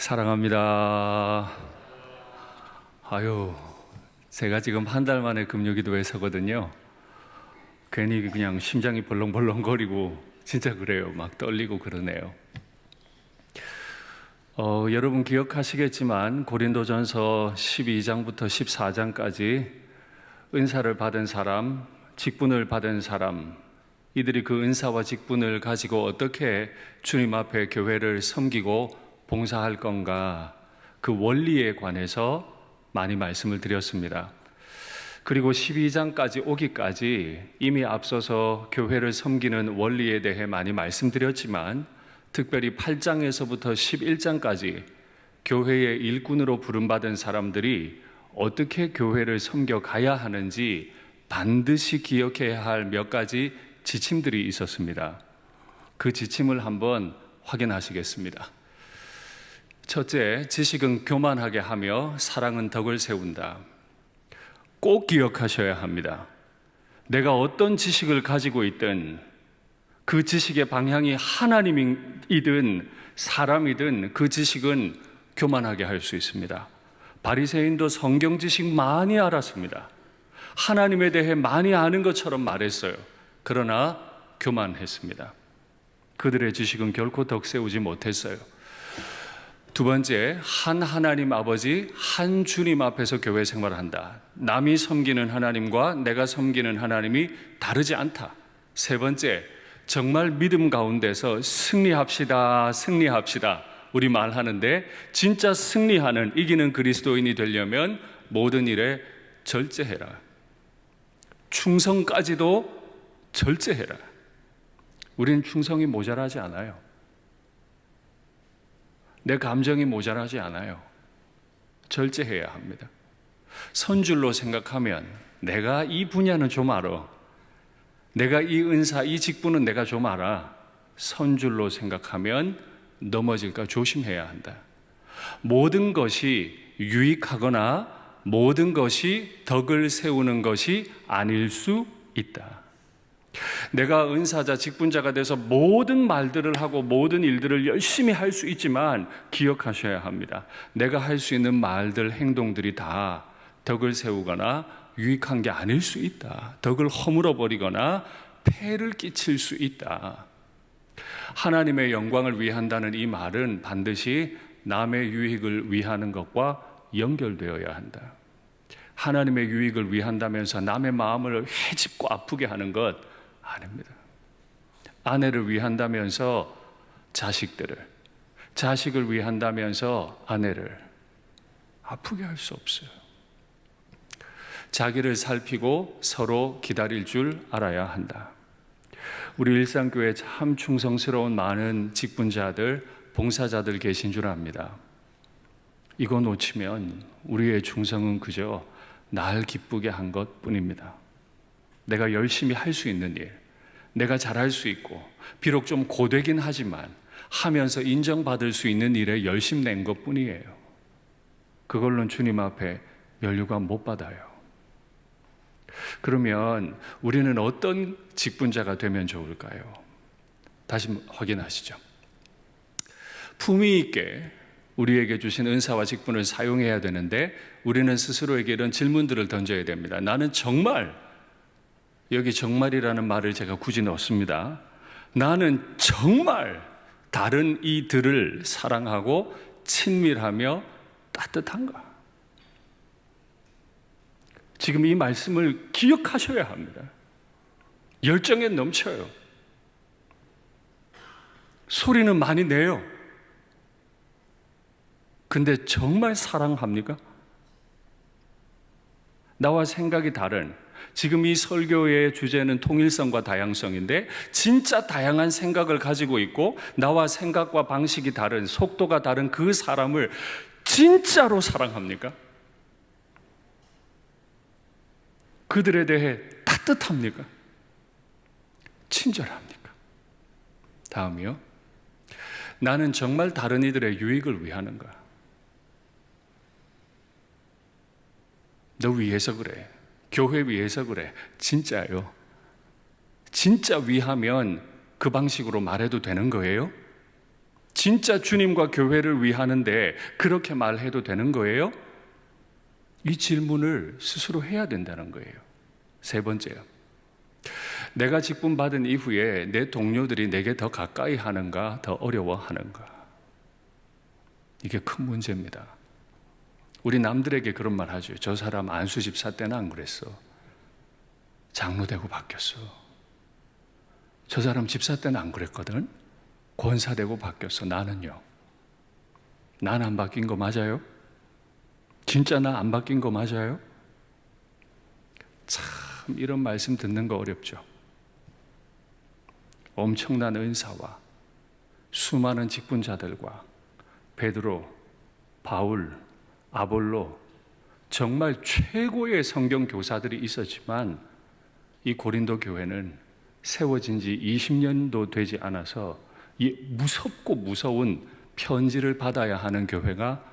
사랑합니다. 제가 지금 한 달 만에 금요기도에 서거든요. 괜히 그냥 심장이 벌렁벌렁거리고 진짜 그래요. 막 떨리고 그러네요. 여러분 기억하시겠지만 고린도전서 12장부터 14장까지 은사를 받은 사람, 직분을 받은 사람, 이들이 그 은사와 직분을 가지고 어떻게 주님 앞에 교회를 섬기고 봉사할 건가, 그 원리에 관해서 많이 말씀을 드렸습니다. 그리고 12장까지 오기까지 이미 앞서서 교회를 섬기는 원리에 대해 많이 말씀드렸지만, 특별히 8장에서부터 11장까지 교회의 일꾼으로 부름받은 사람들이 어떻게 교회를 섬겨가야 하는지 반드시 기억해야 할 몇 가지 지침들이 있었습니다. 그 지침을 한번 확인하시겠습니다. 첫째, 지식은 교만하게 하며 사랑은 덕을 세운다. 꼭 기억하셔야 합니다. 내가 어떤 지식을 가지고 있든 그 지식의 방향이 하나님이든 사람이든 그 지식은 교만하게 할 수 있습니다. 바리새인도 성경 지식 많이 알았습니다. 하나님에 대해 많이 아는 것처럼 말했어요. 그러나 교만했습니다. 그들의 지식은 결코 덕 세우지 못했어요. 두 번째, 한 하나님 아버지, 한 주님 앞에서 교회 생활을 한다. 남이 섬기는 하나님과 내가 섬기는 하나님이 다르지 않다. 세 번째, 정말 믿음 가운데서 승리합시다. 우리 말하는데 진짜 승리하는, 이기는 그리스도인이 되려면 모든 일에 절제해라. 충성까지도 절제해라. 우리는 충성이 모자라지 않아요. 내 감정이 모자라지 않아요. 절제해야 합니다. 선줄로 생각하면 내가 이 분야는 좀 알아. 내가 이 은사, 이 직분은 내가 좀 알아. 선줄로 생각하면 넘어질까 조심해야 한다. 모든 것이 유익하거나 모든 것이 덕을 세우는 것이 아닐 수 있다. 내가 은사자, 직분자가 돼서 모든 말들을 하고 모든 일들을 열심히 할 수 있지만 기억하셔야 합니다. 내가 할 수 있는 말들, 행동들이 다 덕을 세우거나 유익한 게 아닐 수 있다. 덕을 허물어 버리거나 폐를 끼칠 수 있다. 하나님의 영광을 위한다는 이 말은 반드시 남의 유익을 위하는 것과 연결되어야 한다. 하나님의 유익을 위한다면서 남의 마음을 헤집고 아프게 하는 것 아닙니다. 아내를 위한다면서 자식을 위한다면서 아내를 아프게 할 수 없어요. 자기를 살피고 서로 기다릴 줄 알아야 한다. 우리 일상교회에 참 충성스러운 많은 직분자들, 봉사자들 계신 줄 압니다. 이거 놓치면 우리의 충성은 그저 날 기쁘게 한 것뿐입니다. 내가 열심히 할 수 있는 일, 내가 잘할 수 있고 비록 좀 고되긴 하지만 하면서 인정받을 수 있는 일에 열심 낸 것뿐이에요. 그걸로는 주님 앞에 면류관 못 받아요. 그러면 우리는 어떤 직분자가 되면 좋을까요? 다시 확인하시죠. 품위 있게 우리에게 주신 은사와 직분을 사용해야 되는데 우리는 스스로에게 이런 질문들을 던져야 됩니다. 나는 정말, 여기 정말이라는 말을 제가 굳이 넣습니다. 나는 정말 다른 이들을 사랑하고 친밀하며 따뜻한가? 지금 이 말씀을 기억하셔야 합니다. 열정에 넘쳐요. 소리는 많이 내요. 근데 정말 사랑합니까? 나와 생각이 다른, 지금 이 설교의 주제는 통일성과 다양성인데 진짜 다양한 생각을 가지고 있고 나와 생각과 방식이 다른, 속도가 다른 그 사람을 진짜로 사랑합니까? 그들에 대해 따뜻합니까? 친절합니까? 다음이요. 나는 정말 다른 이들의 유익을 위하는가? 너 위해서 그래. 교회 위해서 그래. 진짜요? 진짜 위하면 그 방식으로 말해도 되는 거예요? 진짜 주님과 교회를 위하는데 그렇게 말해도 되는 거예요? 이 질문을 스스로 해야 된다는 거예요. 세 번째요. 내가 직분 받은 이후에 내 동료들이 내게 더 가까이 하는가, 더 어려워하는가? 이게 큰 문제입니다. 우리 남들에게 그런 말 하죠. 저 사람 안수 집사 때는 안 그랬어. 장로 되고 바뀌었어. 저 사람 집사 때는 안 그랬거든. 권사 되고 바뀌었어. 나는요. 난 안 바뀐 거 맞아요? 진짜 나 안 바뀐 거 맞아요? 참 이런 말씀 듣는 거 어렵죠. 엄청난 은사와 수많은 직분자들과 베드로, 바울, 아볼로 정말 최고의 성경 교사들이 있었지만 이 고린도 교회는 세워진 지 20년도 되지 않아서 이 무섭고 무서운 편지를 받아야 하는 교회가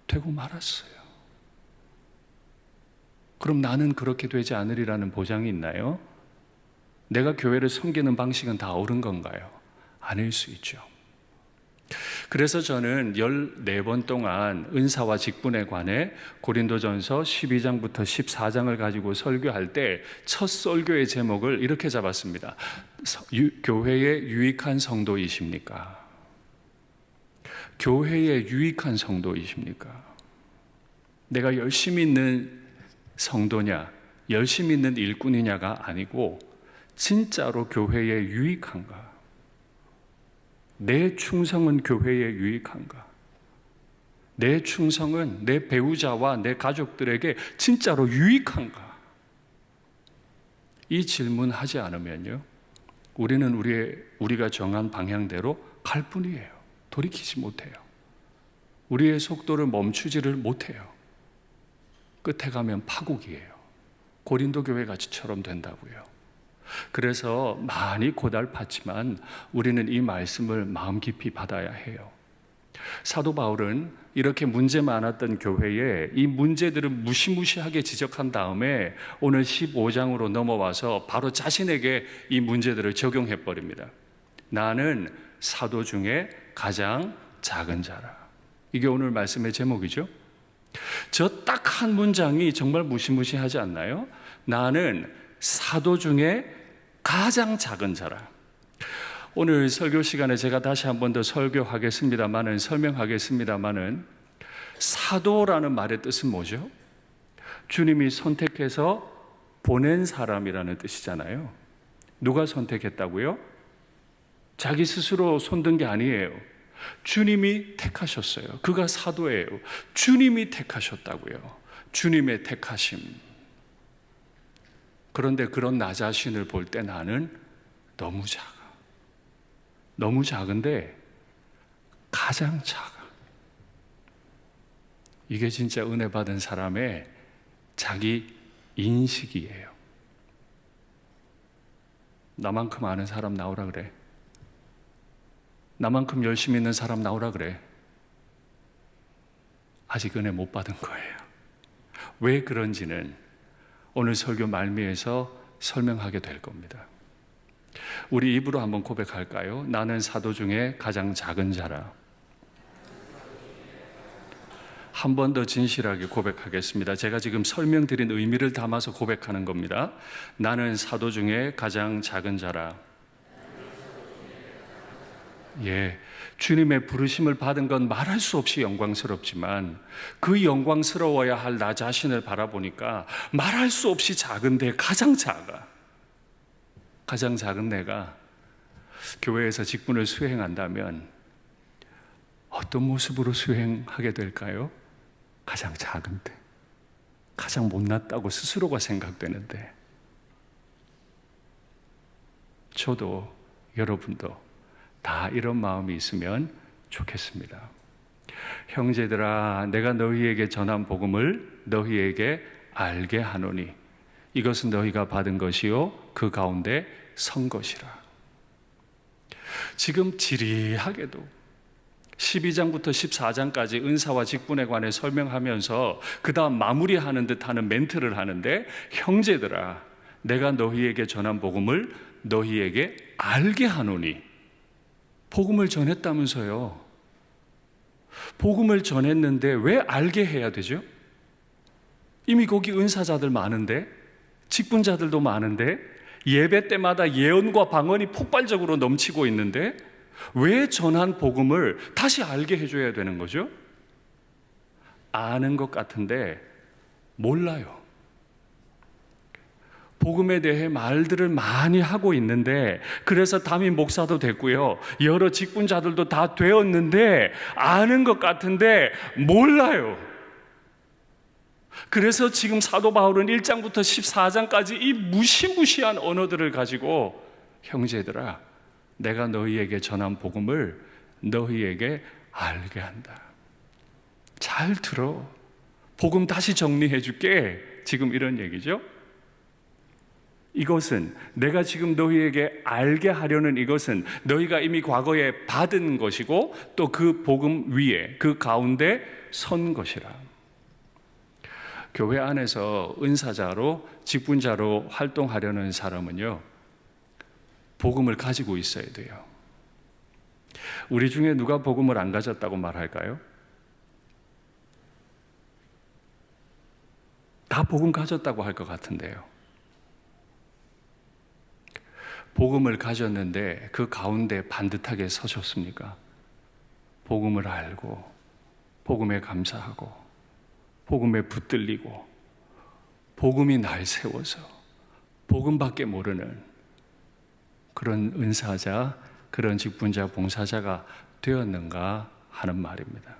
되고 말았어요. 그럼 나는 그렇게 되지 않으리라는 보장이 있나요? 내가 교회를 섬기는 방식은 다 옳은 건가요? 아닐 수 있죠. 그래서 저는 14번 동안 은사와 직분에 관해 고린도전서 12장부터 14장을 가지고 설교할 때 첫 설교의 제목을 이렇게 잡았습니다. 교회에 유익한 성도이십니까? 교회에 유익한 성도이십니까? 내가 열심히 있는 성도냐, 열심히 있는 일꾼이냐가 아니고 진짜로 교회에 유익한가? 내 충성은 교회에 유익한가? 내 충성은 내 배우자와 내 가족들에게 진짜로 유익한가? 이 질문 하지 않으면요, 우리는 우리가 정한 방향대로 갈 뿐이에요. 돌이키지 못해요. 우리의 속도를 멈추지를 못해요. 끝에 가면 파국이에요. 고린도 교회 같이처럼 된다고요. 그래서 많이 고달팠지만 우리는 이 말씀을 마음 깊이 받아야 해요. 사도 바울은 이렇게 문제 많았던 교회에 이 문제들을 무시무시하게 지적한 다음에 오늘 15장으로 넘어와서 바로 자신에게 이 문제들을 적용해 버립니다. 나는 사도 중에 가장 작은 자라. 이게 오늘 말씀의 제목이죠. 저 딱 한 문장이 정말 무시무시하지 않나요? 나는 사도 중에 가장 작은 자라. 오늘 설교 시간에 제가 다시 한 번 더 설명하겠습니다마는 사도라는 말의 뜻은 뭐죠? 주님이 선택해서 보낸 사람이라는 뜻이잖아요. 누가 선택했다고요? 자기 스스로 손든 게 아니에요. 주님이 택하셨어요. 그가 사도예요. 주님이 택하셨다고요. 주님의 택하심. 그런데 그런 나 자신을 볼 때 나는 너무 작아. 너무 작은데 가장 작아. 이게 진짜 은혜 받은 사람의 자기 인식이에요. 나만큼 아는 사람 나오라 그래. 나만큼 열심히 있는 사람 나오라 그래. 아직 은혜 못 받은 거예요. 왜 그런지는 오늘 설교 말미에서 설명하게 될 겁니다. 우리 입으로 한번 고백할까요? 나는 사도 중에 가장 작은 자라. 한 번 더 진실하게 고백하겠습니다. 제가 지금 설명드린 의미를 담아서 고백하는 겁니다. 나는 사도 중에 가장 작은 자라. 주님의 부르심을 받은 건 말할 수 없이 영광스럽지만 그 영광스러워야 할 나 자신을 바라보니까 말할 수 없이 작은데 가장 작아. 가장 작은 내가 교회에서 직분을 수행한다면 어떤 모습으로 수행하게 될까요? 가장 작은데, 가장 못났다고 스스로가 생각되는데, 저도 여러분도 다 이런 마음이 있으면 좋겠습니다. 형제들아, 내가 너희에게 전한 복음을 너희에게 알게 하노니 이것은 너희가 받은 것이요 그 가운데 선 것이라. 지금 지리하게도 12장부터 14장까지 은사와 직분에 관해 설명하면서 그 다음 마무리하는 듯하는 멘트를 하는데, 형제들아, 내가 너희에게 전한 복음을 너희에게 알게 하노니. 복음을 전했다면서요. 복음을 전했는데 왜 알게 해야 되죠? 이미 거기 은사자들 많은데, 직분자들도 많은데, 예배 때마다 예언과 방언이 폭발적으로 넘치고 있는데 왜 전한 복음을 다시 알게 해줘야 되는 거죠? 아는 것 같은데 몰라요. 복음에 대해 말들을 많이 하고 있는데, 그래서 담임 목사도 됐고요, 여러 직분자들도 다 되었는데 아는 것 같은데 몰라요. 그래서 지금 사도 바울은 1장부터 14장까지 이 무시무시한 언어들을 가지고, 형제들아, 내가 너희에게 전한 복음을 너희에게 알게 한다. 잘 들어. 복음 다시 정리해 줄게. 지금 이런 얘기죠. 이것은, 내가 지금 너희에게 알게 하려는 이것은 너희가 이미 과거에 받은 것이고 또 그 복음 위에, 그 가운데 선 것이라. 교회 안에서 은사자로, 직분자로 활동하려는 사람은요, 복음을 가지고 있어야 돼요. 우리 중에 누가 복음을 안 가졌다고 말할까요? 다 복음 가졌다고 할 것 같은데요. 복음을 가졌는데 그 가운데 반듯하게 서셨습니까? 복음을 알고, 복음에 감사하고, 복음에 붙들리고, 복음이 날 세워서 복음밖에 모르는 그런 은사자, 그런 직분자, 봉사자가 되었는가 하는 말입니다.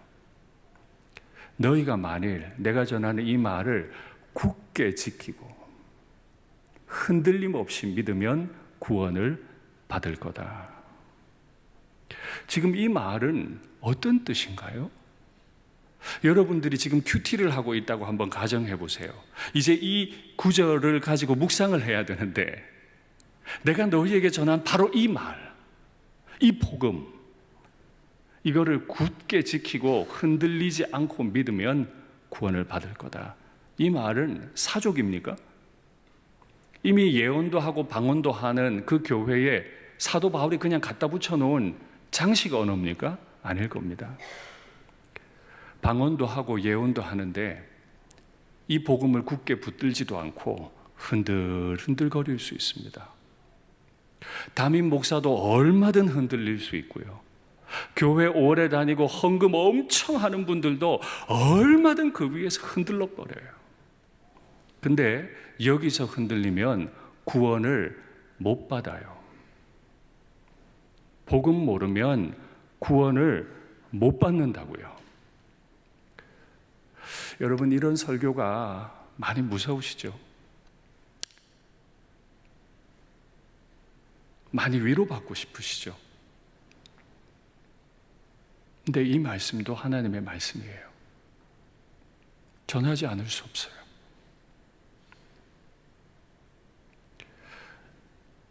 너희가 만일 내가 전하는 이 말을 굳게 지키고 흔들림 없이 믿으면 구원을 받을 거다. 지금 이 말은 어떤 뜻인가요? 여러분들이 지금 큐티를 하고 있다고 한번 가정해 보세요. 이제 이 구절을 가지고 묵상을 해야 되는데, 내가 너희에게 전한 바로 이 말, 이 복음, 이거를 굳게 지키고 흔들리지 않고 믿으면 구원을 받을 거다. 이 말은 사족입니까? 이미 예언도 하고 방언도 하는 그 교회에 사도 바울이 그냥 갖다 붙여놓은 장식 언어입니까? 아닐 겁니다. 방언도 하고 예언도 하는데 이 복음을 굳게 붙들지도 않고 흔들흔들거릴 수 있습니다. 담임 목사도 얼마든 흔들릴 수 있고요, 교회 오래 다니고 헌금 엄청 하는 분들도 얼마든 그 위에서 흔들러 버려요. 근데 여기서 흔들리면 구원을 못 받아요. 복음 모르면 구원을 못 받는다고요. 여러분, 이런 설교가 많이 무서우시죠? 많이 위로받고 싶으시죠? 근데 이 말씀도 하나님의 말씀이에요. 전하지 않을 수 없어요.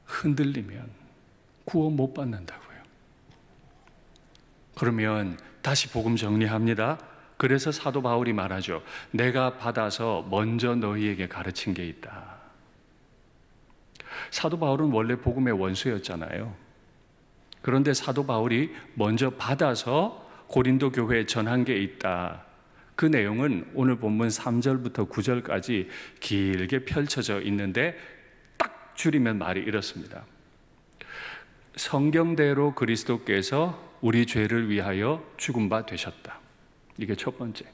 흔들리면 구원 못 받는다고요. 그러면 다시 복음 정리합니다. 그래서 사도 바울이 말하죠. 내가 받아서 먼저 너희에게 가르친 게 있다. 사도 바울은 원래 복음의 원수였잖아요. 그런데 사도 바울이 먼저 받아서 고린도 교회에 전한 게 있다. 그 내용은 오늘 본문 3절부터 9절까지 길게 펼쳐져 있는데 딱 줄이면 말이 이렇습니다. 성경대로 그리스도께서 우리 죄를 위하여 죽은 바 되셨다. 이게 첫 번째.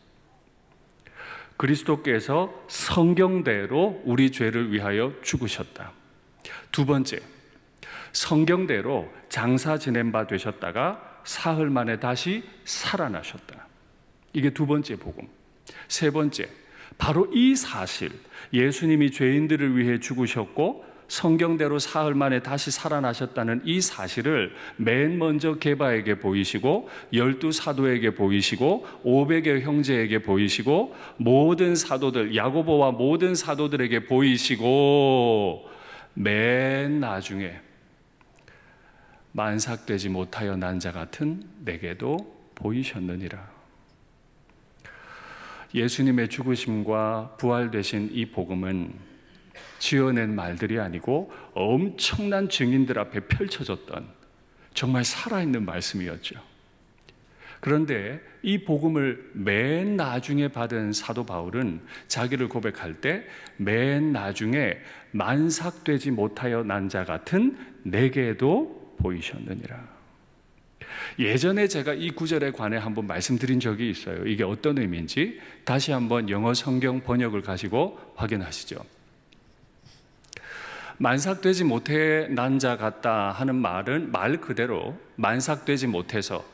그리스도께서 성경대로 우리 죄를 위하여 죽으셨다. 두 번째, 성경대로 장사 지낸 바 되셨다가 사흘 만에 다시 살아나셨다. 이게 두 번째 복음. 세 번째, 바로 이 사실, 예수님이 죄인들을 위해 죽으셨고 성경대로 사흘 만에 다시 살아나셨다는 이 사실을 맨 먼저 게바에게 보이시고 12사도에게 보이시고 500여 형제에게 보이시고 모든 사도들, 야고보와 모든 사도들에게 보이시고 맨 나중에 만삭되지 못하여 난 자 같은 내게도 보이셨느니라. 예수님의 죽으심과 부활되신 이 복음은 지어낸 말들이 아니고 엄청난 증인들 앞에 펼쳐졌던 정말 살아있는 말씀이었죠. 그런데 이 복음을 맨 나중에 받은 사도 바울은 자기를 고백할 때 맨 나중에 만삭되지 못하여 난 자 같은 내게도 보이셨느니라. 예전에 제가 이 구절에 관해 한번 말씀드린 적이 있어요. 이게 어떤 의미인지 다시 한번 영어 성경 번역을 가지고 확인하시죠. 만삭되지 못해 난 자 같다 하는 말은 말 그대로 만삭되지 못해서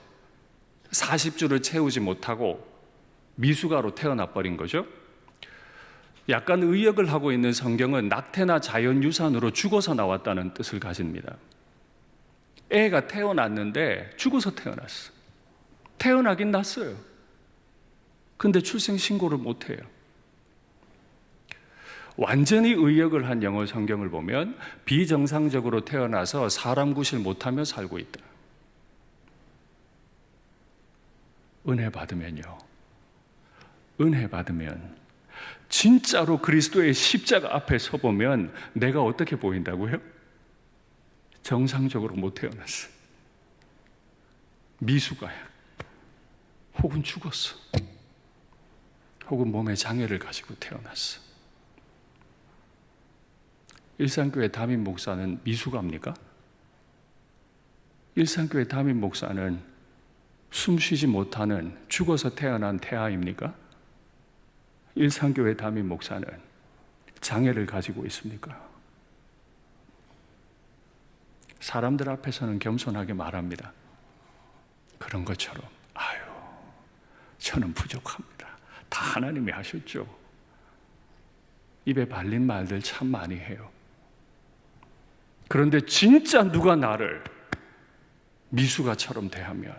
40주를 채우지 못하고 미숙아로 태어나 버린 거죠. 약간 의역을 하고 있는 성경은 낙태나 자연유산으로 죽어서 나왔다는 뜻을 가집니다. 애가 태어났는데 죽어서 태어났어. 태어나긴 났어요. 근데 출생신고를 못해요. 완전히 의역을 한 영어 성경을 보면 비정상적으로 태어나서 사람 구실 못하며 살고 있다. 은혜 받으면요. 은혜 받으면 진짜로 그리스도의 십자가 앞에 서보면 내가 어떻게 보인다고요? 정상적으로 못 태어났어. 미숙아야. 혹은 죽었어. 혹은 몸에 장애를 가지고 태어났어. 일산교회 담임 목사는 미숙아입니까? 일산교회 담임 목사는 숨쉬지 못하는 죽어서 태어난 태아입니까? 일산교회 담임 목사는 장애를 가지고 있습니까? 사람들 앞에서는 겸손하게 말합니다. 그런 것처럼 아유, 저는 부족합니다. 다 하나님이 하셨죠. 입에 발린 말들 참 많이 해요. 그런데 진짜 누가 나를 미숙아처럼 대하면,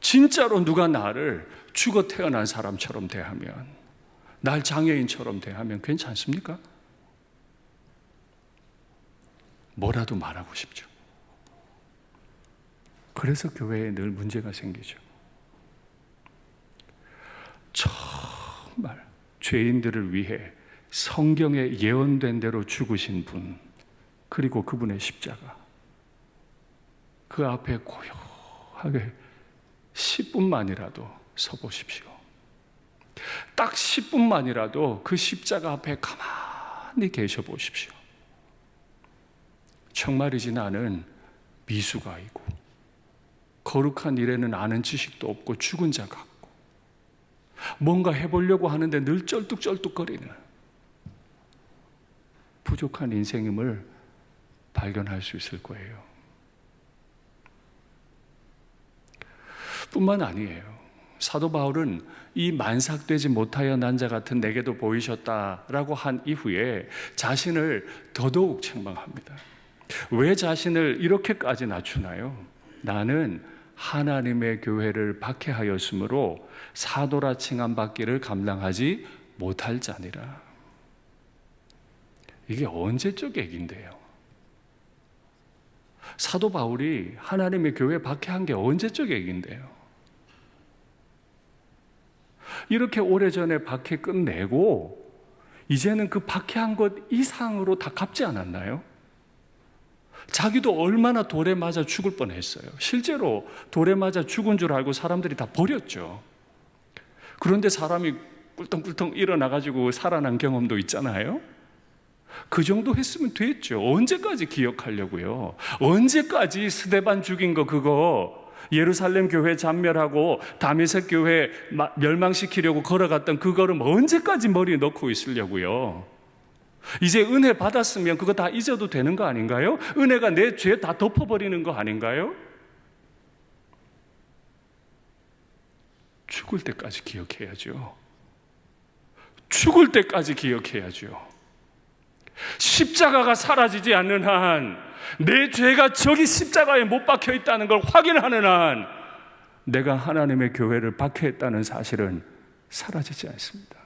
진짜로 누가 나를 죽어 태어난 사람처럼 대하면, 날 장애인처럼 대하면 괜찮습니까? 뭐라도 말하고 싶죠. 그래서 교회에 늘 문제가 생기죠. 정말 죄인들을 위해 성경에 예언된 대로 죽으신 분, 그리고 그분의 십자가, 그 앞에 고요하게 10분만이라도 서보십시오. 딱 10분만이라도 그 십자가 앞에 가만히 계셔 보십시오. 정말이지 나는 미숙아이고 거룩한 일에는 아는 지식도 없고 죽은 자 같고 뭔가 해보려고 하는데 늘 쩔뚝쩔뚝거리는 부족한 인생임을 발견할 수 있을 거예요. 뿐만 아니에요. 사도 바울은 이 만삭되지 못하여 난 자 같은 내게도 보이셨다라고 한 이후에 자신을 더더욱 책망합니다. 왜 자신을 이렇게까지 낮추나요? 나는 하나님의 교회를 박해하였으므로 사도라 칭함 받기를 감당하지 못할 자니라. 이게 언제적 얘기인데요? 사도 바울이 하나님의 교회 박해한 게 언제적 얘기인데요? 이렇게 오래전에 박해 끝내고 이제는 그 박해한 것 이상으로 다 갚지 않았나요? 자기도 얼마나 돌에 맞아 죽을 뻔했어요. 실제로 돌에 맞아 죽은 줄 알고 사람들이 다 버렸죠. 그런데 사람이 꿀떡꿀떡 일어나가지고 살아난 경험도 있잖아요. 그 정도 했으면 됐죠. 언제까지 기억하려고요? 언제까지 스데반 죽인 거 그거 예루살렘 교회 잔멸하고 다메섹 교회 멸망시키려고 걸어갔던 그거를 언제까지 머리에 넣고 있으려고요? 이제 은혜 받았으면 그거 다 잊어도 되는 거 아닌가요? 은혜가 내 죄 다 덮어버리는 거 아닌가요? 죽을 때까지 기억해야죠. 죽을 때까지 기억해야죠. 십자가가 사라지지 않는 한, 내 죄가 저기 십자가에 못 박혀 있다는 걸 확인하는 한, 내가 하나님의 교회를 박해했다는 사실은 사라지지 않습니다.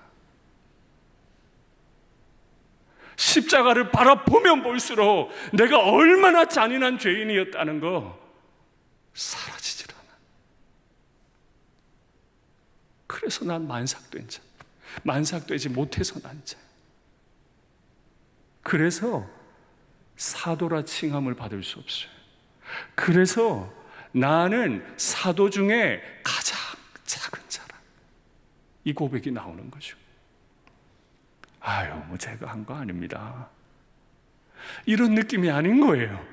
십자가를 바라보면 볼수록 내가 얼마나 잔인한 죄인이었다는 거 사라지질 않아. 그래서 난 만삭된 자, 만삭되지 못해서 난 자. 그래서 사도라 칭함을 받을 수 없어요. 그래서 나는 사도 중에 가장 작은 자라. 이 고백이 나오는 거죠. 아유, 뭐 제가 한 거 아닙니다. 이런 느낌이 아닌 거예요.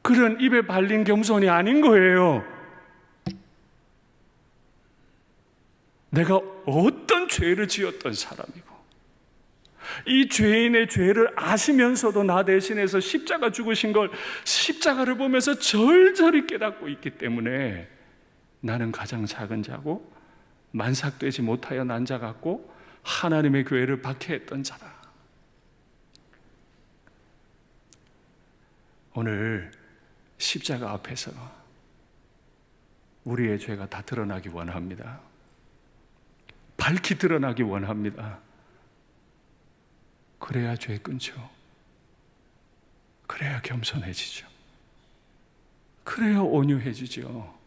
그런 입에 발린 겸손이 아닌 거예요. 내가 어떤 죄를 지었던 사람이고 이 죄인의 죄를 아시면서도 나 대신해서 십자가 죽으신 걸 십자가를 보면서 절절히 깨닫고 있기 때문에 나는 가장 작은 자고 만삭되지 못하여 난 자 같고 하나님의 교회를 박해했던 자다. 오늘 십자가 앞에서 우리의 죄가 다 드러나기 원합니다. 밝히 드러나기 원합니다. 그래야 죄 끊죠. 그래야 겸손해지죠. 그래야 온유해지죠.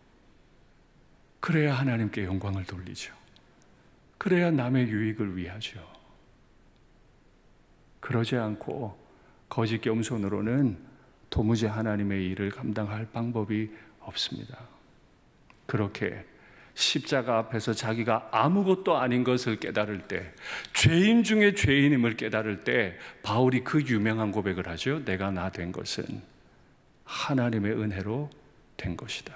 그래야 하나님께 영광을 돌리죠. 그래야 남의 유익을 위하죠. 그러지 않고 거짓 겸손으로는 도무지 하나님의 일을 감당할 방법이 없습니다. 그렇게 십자가 앞에서 자기가 아무것도 아닌 것을 깨달을 때, 죄인 중에 죄인임을 깨달을 때 바울이 그 유명한 고백을 하죠. 내가 나 된 것은 하나님의 은혜로 된 것이다.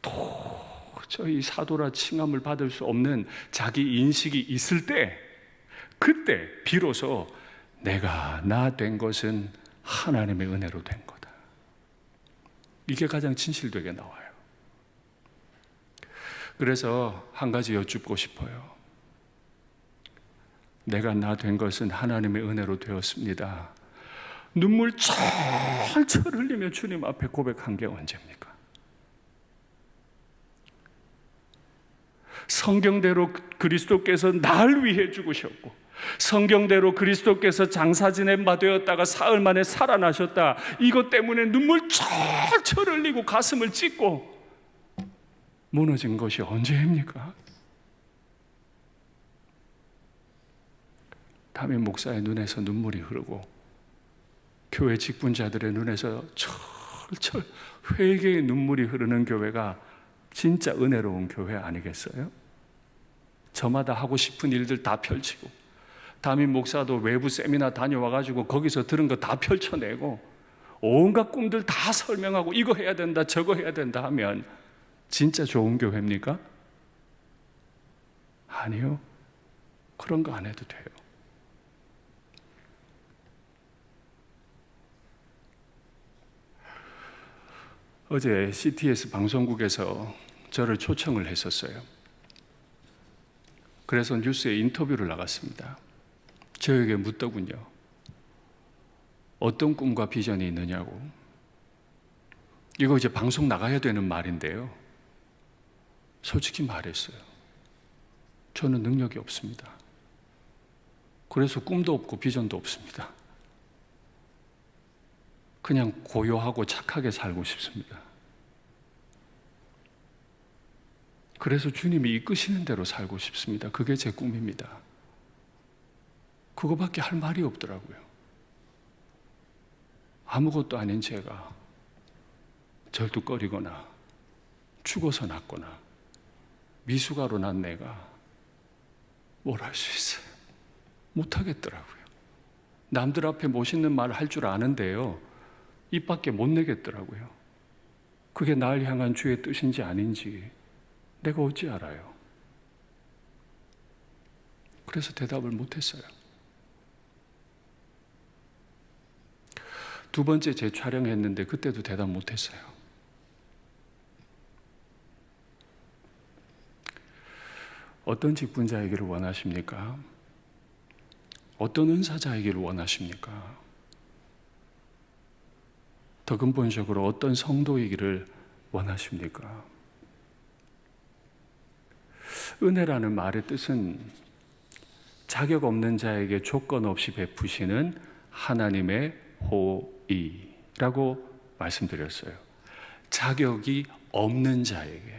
도저히 사도라 칭함을 받을 수 없는 자기 인식이 있을 때, 그때 비로소 내가 나 된 것은 하나님의 은혜로 된 거다. 이게 가장 진실되게 나와요. 그래서 한 가지 여쭙고 싶어요. 내가 나 된 것은 하나님의 은혜로 되었습니다. 눈물 철철 흘리며 주님 앞에 고백한 게 언제입니까? 성경대로 그리스도께서 날 위해 죽으셨고, 성경대로 그리스도께서 장사 지낸 바 되었다가 사흘 만에 살아나셨다. 이것 때문에 눈물 철철 흘리고 가슴을 찢고 무너진 것이 언제입니까? 담임 목사의 눈에서 눈물이 흐르고 교회 직분자들의 눈에서 철철 회개의 눈물이 흐르는 교회가 진짜 은혜로운 교회 아니겠어요? 저마다 하고 싶은 일들 다 펼치고, 담임 목사도 외부 세미나 다녀와가지고 거기서 들은 거 다 펼쳐내고 온갖 꿈들 다 설명하고 이거 해야 된다 저거 해야 된다 하면 진짜 좋은 교회입니까? 아니요. 그런 거 안 해도 돼요. 어제 CTS 방송국에서 저를 초청을 했었어요. 그래서 뉴스에 인터뷰를 나갔습니다. 저에게 묻더군요. 어떤 꿈과 비전이 있느냐고. 이거 이제 방송 나가야 되는 말인데요. 솔직히 말했어요. 저는 능력이 없습니다. 그래서 꿈도 없고 비전도 없습니다. 그냥 고요하고 착하게 살고 싶습니다. 그래서 주님이 이끄시는 대로 살고 싶습니다. 그게 제 꿈입니다. 그거밖에 할 말이 없더라고요. 아무것도 아닌 제가 절뚝거리거나 죽어서 났거나 미숙아로 난 내가 뭘 할 수 있어요? 못하겠더라고요. 남들 앞에 멋있는 말을 할 줄 아는데요, 입 밖에 못 내겠더라고요. 그게 날 향한 주의 뜻인지 아닌지 내가 어찌 알아요? 그래서 대답을 못했어요. 두 번째 재촬영했는데 그때도 대답 못했어요. 어떤 직분자이기를 원하십니까? 어떤 은사자이기를 원하십니까? 더 근본적으로 어떤 성도이기를 원하십니까? 은혜라는 말의 뜻은 자격 없는 자에게 조건 없이 베푸시는 하나님의 호의라고 말씀드렸어요. 자격이 없는 자에게.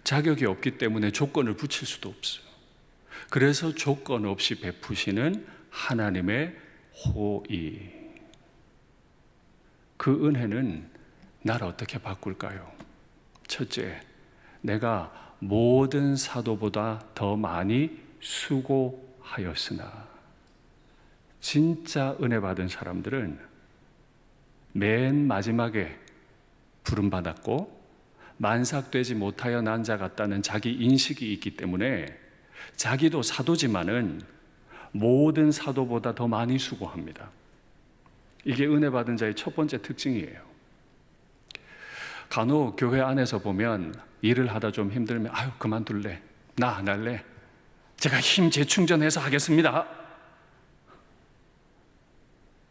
자격이 없기 때문에 조건을 붙일 수도 없어요. 그래서 조건 없이 베푸시는 하나님의 호의. 그 은혜는 나를 어떻게 바꿀까요? 첫째, 내가 모든 사도보다 더 많이 수고하였으나. 진짜 은혜 받은 사람들은 맨 마지막에 부름받았고 만삭되지 못하여 난 자 같다는 자기 인식이 있기 때문에 자기도 사도지만은 모든 사도보다 더 많이 수고합니다. 이게 은혜 받은 자의 첫 번째 특징이에요. 간혹 교회 안에서 보면 일을 하다 좀 힘들면 아유 그만둘래, 나 안 할래, 제가 힘 재충전해서 하겠습니다.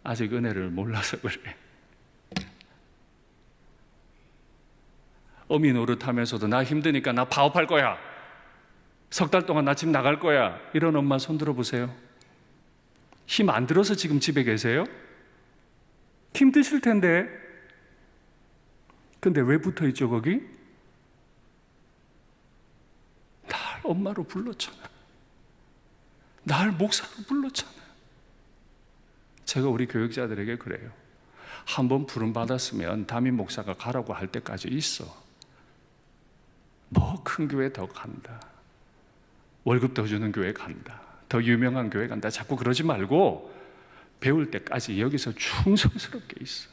아직 은혜를 몰라서 그래. 어미 노릇하면서도 나 힘드니까 나 파업할 거야, 석 달 동안 나 집 나갈 거야, 이런 엄마 손 들어보세요. 힘 안 들어서 지금 집에 계세요? 힘드실 텐데. 근데 왜 붙어 있죠 거기? 날 엄마로 불렀잖아, 날 목사로 불렀잖아. 제가 우리 교육자들에게 그래요. 한번 부름받았으면 담임 목사가 가라고 할 때까지 있어. 뭐 큰 교회 더 간다, 월급 더 주는 교회 간다, 더 유명한 교회 간다, 자꾸 그러지 말고 배울 때까지 여기서 충성스럽게 있어.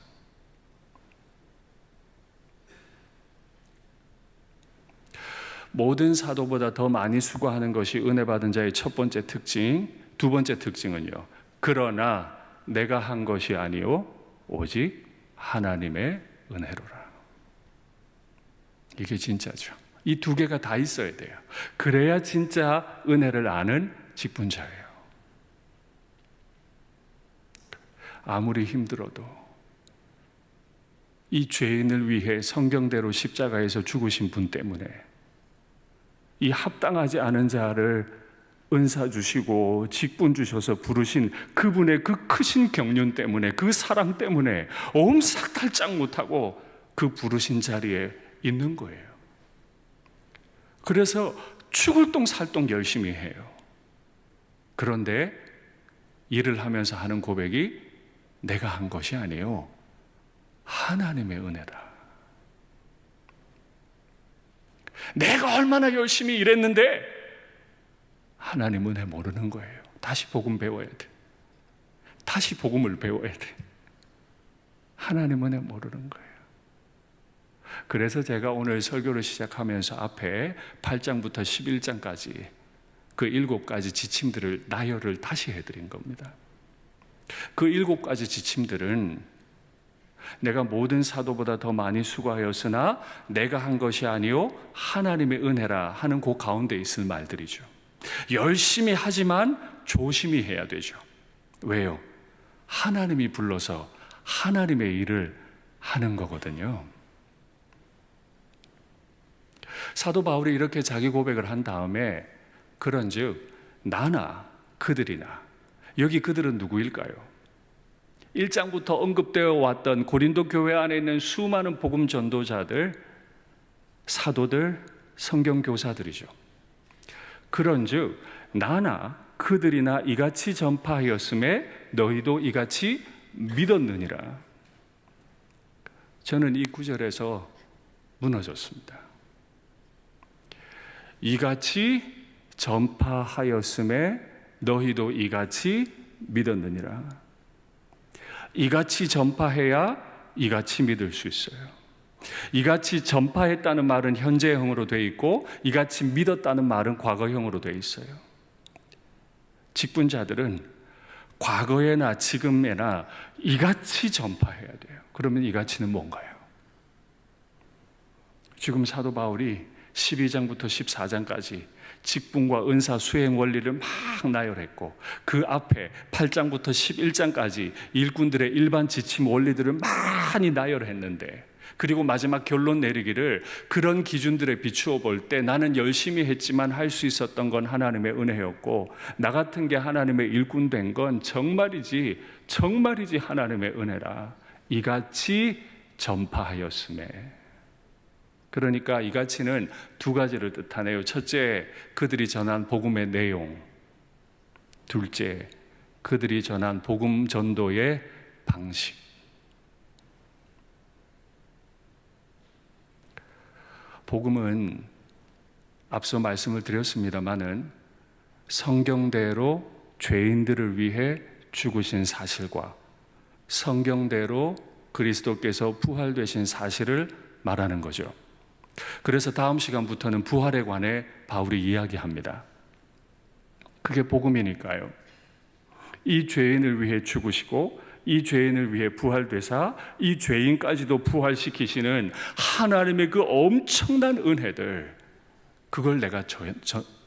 모든 사도보다 더 많이 수고하는 것이 은혜 받은 자의 첫 번째 특징. 두 번째 특징은요, 그러나 내가 한 것이 아니요 오직 하나님의 은혜로라. 이게 진짜죠. 이 두 개가 다 있어야 돼요. 그래야 진짜 은혜를 아는 직분자예요. 아무리 힘들어도 이 죄인을 위해 성경대로 십자가에서 죽으신 분 때문에, 이 합당하지 않은 자를 은사 주시고 직분 주셔서 부르신 그분의 그 크신 경륜 때문에, 그 사랑 때문에 옴싹달짝 못하고 그 부르신 자리에 있는 거예요. 그래서 죽을 똥 살 똥 열심히 해요. 그런데 일을 하면서 하는 고백이 내가 한 것이 아니에요, 하나님의 은혜다. 내가 얼마나 열심히 일했는데 하나님 은혜 모르는 거예요. 다시 복음 배워야 돼. 다시 복음을 배워야 돼. 하나님 은혜 모르는 거예요. 그래서 제가 오늘 설교를 시작하면서 앞에 8장부터 11장까지 그 7가지 지침들을 나열을 다시 해드린 겁니다. 그 7가지 지침들은 내가 모든 사도보다 더 많이 수고하였으나 내가 한 것이 아니요 하나님의 은혜라 하는 그 가운데 있을 말들이죠. 열심히 하지만 조심히 해야 되죠. 왜요? 하나님이 불러서 하나님의 일을 하는 거거든요. 사도 바울이 이렇게 자기 고백을 한 다음에 그런즉 나나 그들이나, 여기 그들은 누구일까요? 1장부터 언급되어 왔던 고린도 교회 안에 있는 수많은 복음 전도자들, 사도들, 성경교사들이죠. 그런즉 나나 그들이나 이같이 전파하였음에 너희도 이같이 믿었느니라. 저는 이 구절에서 무너졌습니다. 이같이 전파하였음에 너희도 이같이 믿었느니라. 이같이 전파해야 이같이 믿을 수 있어요. 이같이 전파했다는 말은 현재형으로 되어 있고 이같이 믿었다는 말은 과거형으로 되어 있어요. 직분자들은 과거에나 지금에나 이같이 전파해야 돼요. 그러면 이같이는 뭔가요? 지금 사도 바울이 12장부터 14장까지 직분과 은사 수행 원리를 막 나열했고, 그 앞에 8장부터 11장까지 일꾼들의 일반 지침 원리들을 많이 나열했는데, 그리고 마지막 결론 내리기를 그런 기준들에 비추어 볼 때 나는 열심히 했지만 할 수 있었던 건 하나님의 은혜였고 나 같은 게 하나님의 일꾼 된 건 정말이지 하나님의 은혜라. 이같이 전파하였음에. 그러니까 이 가치는 두 가지를 뜻하네요. 첫째, 그들이 전한 복음의 내용. 둘째, 그들이 전한 복음 전도의 방식. 복음은 앞서 말씀을 드렸습니다마는 성경대로 죄인들을 위해 죽으신 사실과 성경대로 그리스도께서 부활되신 사실을 말하는 거죠. 그래서 다음 시간부터는 부활에 관해 바울이 이야기합니다. 그게 복음이니까요. 이 죄인을 위해 죽으시고 이 죄인을 위해 부활되사 이 죄인까지도 부활시키시는 하나님의 그 엄청난 은혜들, 그걸 내가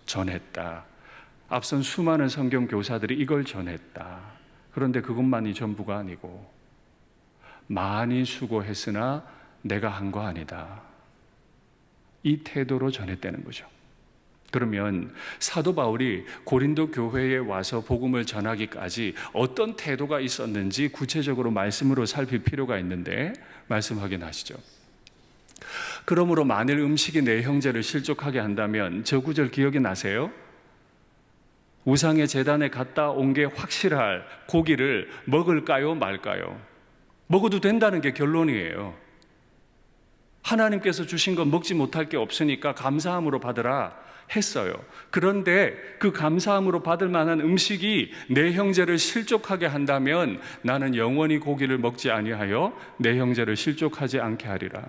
전했다. 앞선 수많은 성경 교사들이 이걸 전했다. 그런데 그것만이 전부가 아니고 많이 수고했으나 내가 한 거 아니다. 이 태도로 전했다는 거죠. 그러면 사도 바울이 고린도 교회에 와서 복음을 전하기까지 어떤 태도가 있었는지 구체적으로 말씀으로 살필 필요가 있는데 말씀 확인하시죠. 그러므로 만일 음식이 내 형제를 실족하게 한다면 저 구절 기억이 나세요? 우상의 제단에 갔다 온 게 확실할 고기를 먹을까요, 말까요? 먹어도 된다는 게 결론이에요. 하나님께서 주신 건 먹지 못할 게 없으니까 감사함으로 받으라 했어요. 그런데 그 감사함으로 받을 만한 음식이 내 형제를 실족하게 한다면 나는 영원히 고기를 먹지 아니하여 내 형제를 실족하지 않게 하리라.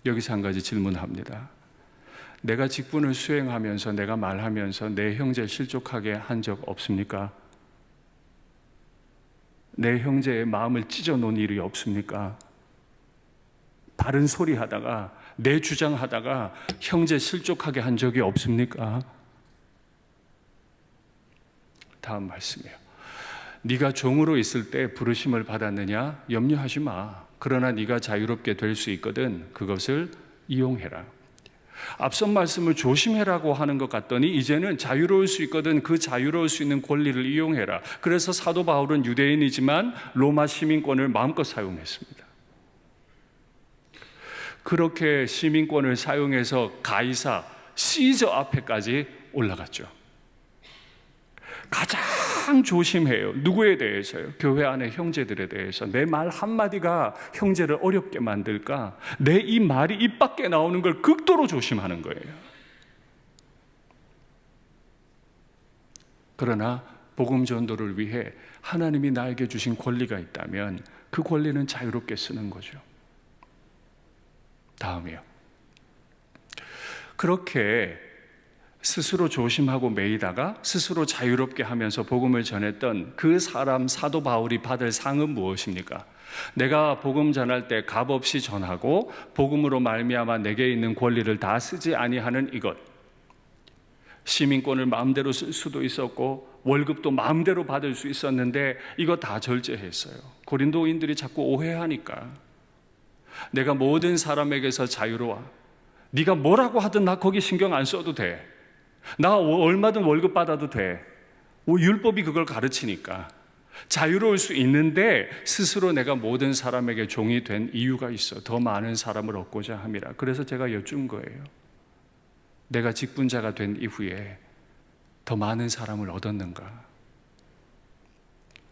여기서 한 가지 질문합니다. 내가 직분을 수행하면서 내가 말하면서 내 형제 실족하게 한 적 없습니까? 내 형제의 마음을 찢어 놓은 일이 없습니까? 다른 소리 하다가 내 주장하다가 형제 실족하게 한 적이 없습니까? 다음 말씀이에요. 네가 종으로 있을 때 부르심을 받았느냐? 염려하지 마. 그러나 네가 자유롭게 될 수 있거든. 그것을 이용해라. 앞선 말씀을 조심해라고 하는 것 같더니 이제는 자유로울 수 있거든. 그 자유로울 수 있는 권리를 이용해라. 그래서 사도 바울은 유대인이지만 로마 시민권을 마음껏 사용했습니다. 그렇게 시민권을 사용해서 가이사, 시저 앞에까지 올라갔죠. 가장 조심해요. 누구에 대해서요? 교회 안의 형제들에 대해서. 내 말 한마디가 형제를 어렵게 만들까? 내 이 말이 입 밖에 나오는 걸 극도로 조심하는 거예요. 그러나 복음 전도를 위해 하나님이 나에게 주신 권리가 있다면 그 권리는 자유롭게 쓰는 거죠. 다음이요. 그렇게 스스로 조심하고 매이다가 스스로 자유롭게 하면서 복음을 전했던 그 사람 사도 바울이 받을 상은 무엇입니까? 내가 복음 전할 때 값없이 전하고 복음으로 말미암아 내게 있는 권리를 다 쓰지 아니하는 이것. 시민권을 마음대로 쓸 수도 있었고 월급도 마음대로 받을 수 있었는데 이거 다 절제했어요. 고린도인들이 자꾸 오해하니까. 내가 모든 사람에게서 자유로워. 네가 뭐라고 하든 나 거기 신경 안 써도 돼. 나 얼마든 월급 받아도 돼. 율법이 그걸 가르치니까. 자유로울 수 있는데 스스로 내가 모든 사람에게 종이 된 이유가 있어. 더 많은 사람을 얻고자 함이라. 그래서 제가 여쭌 거예요. 내가 직분자가 된 이후에 더 많은 사람을 얻었는가?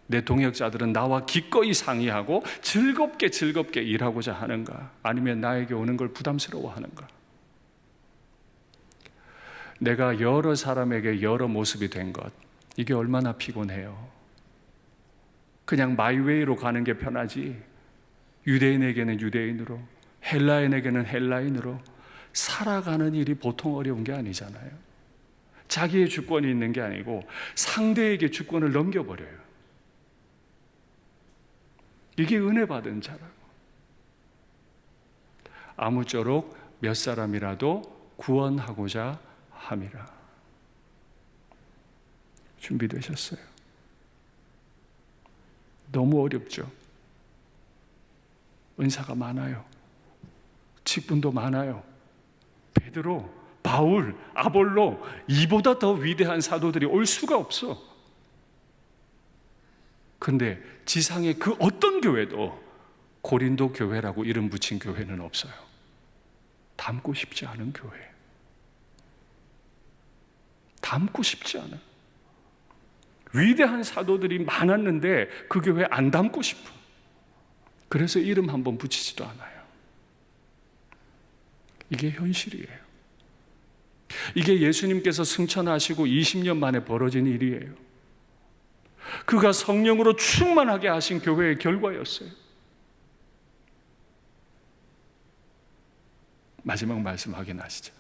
내 동역자들은 나와 기꺼이 상의하고 즐겁게 일하고자 하는가? 아니면 나에게 오는 걸 부담스러워하는가? 내가 여러 사람에게 여러 모습이 된 것, 이게 얼마나 피곤해요. 그냥 마이웨이로 가는 게 편하지. 유대인에게는 유대인으로, 헬라인에게는 헬라인으로 살아가는 일이 보통 어려운 게 아니잖아요. 자기의 주권이 있는 게 아니고 상대에게 주권을 넘겨버려요. 이게 은혜 받은 자라고. 아무쪼록 몇 사람이라도 구원하고자 함이라. 준비되셨어요? 너무 어렵죠? 은사가 많아요. 직분도 많아요. 베드로, 바울, 아볼로, 이보다 더 위대한 사도들이 올 수가 없어. 근데 지상의 그 어떤 교회도 고린도 교회라고 이름 붙인 교회는 없어요. 닮고 싶지 않은 교회. 닮고 싶지 않아. 위대한 사도들이 많았는데 그 교회 안 닮고 싶어. 그래서 이름 한번 붙이지도 않아요. 이게 현실이에요. 이게 예수님께서 승천하시고 20년 만에 벌어진 일이에요. 그가 성령으로 충만하게 하신 교회의 결과였어요. 마지막 말씀 확인하시죠.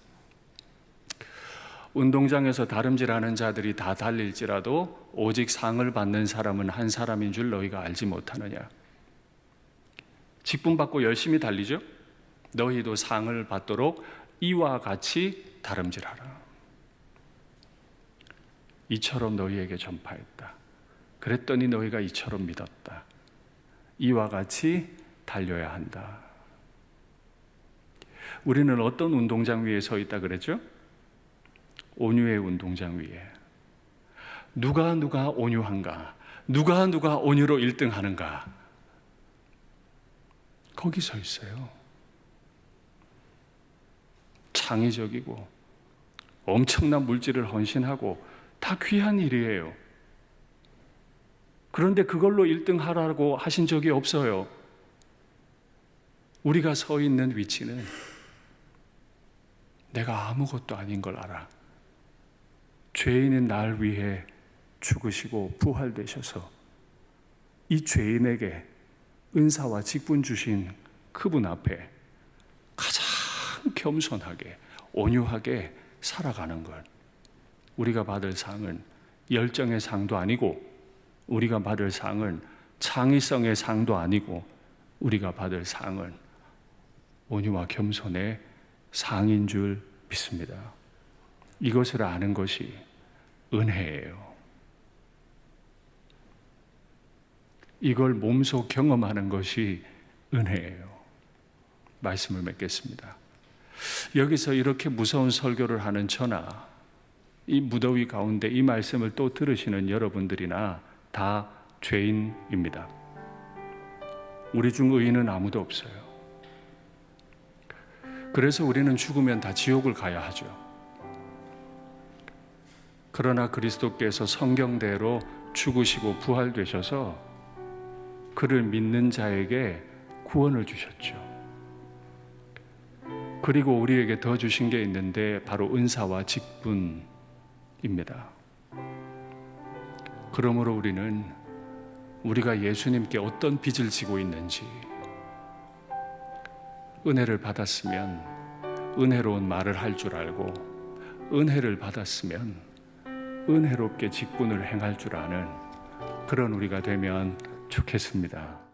운동장에서 다름질하는 자들이 다 달릴지라도 오직 상을 받는 사람은 한 사람인 줄 너희가 알지 못하느냐. 직분 받고 열심히 달리죠. 너희도 상을 받도록 이와 같이 다름질하라. 이처럼 너희에게 전파했다. 그랬더니 너희가 이처럼 믿었다. 이와 같이 달려야 한다. 우리는 어떤 운동장 위에 서 있다 그랬죠? 온유의 운동장 위에. 누가 온유한가? 누가 온유로 1등 하는가? 거기 서 있어요. 창의적이고 엄청난 물질을 헌신하고 다 귀한 일이에요. 그런데 그걸로 1등 하라고 하신 적이 없어요. 우리가 서 있는 위치는 내가 아무것도 아닌 걸 알아. 죄인인 날 위해 죽으시고 부활되셔서 이 죄인에게 은사와 직분 주신 그분 앞에 가장 겸손하게 온유하게 살아가는 것. 우리가 받을 상은 열정의 상도 아니고, 우리가 받을 상은 창의성의 상도 아니고, 우리가 받을 상은 온유와 겸손의 상인 줄 믿습니다. 이것을 아는 것이 은혜예요. 이걸 몸소 경험하는 것이 은혜예요. 말씀을 맺겠습니다. 여기서 이렇게 무서운 설교를 하는 저나 이 무더위 가운데 이 말씀을 또 들으시는 여러분들이나 다 죄인입니다. 우리 중 의인은 아무도 없어요. 그래서 우리는 죽으면 다 지옥을 가야 하죠. 그러나 그리스도께서 성경대로 죽으시고 부활되셔서 그를 믿는 자에게 구원을 주셨죠. 그리고 우리에게 더 주신 게 있는데 바로 은사와 직분입니다. 그러므로 우리는 우리가 예수님께 어떤 빚을 지고 있는지, 은혜를 받았으면 은혜로운 말을 할 줄 알고, 은혜를 받았으면 은혜롭게 직분을 행할 줄 아는 그런 우리가 되면 좋겠습니다.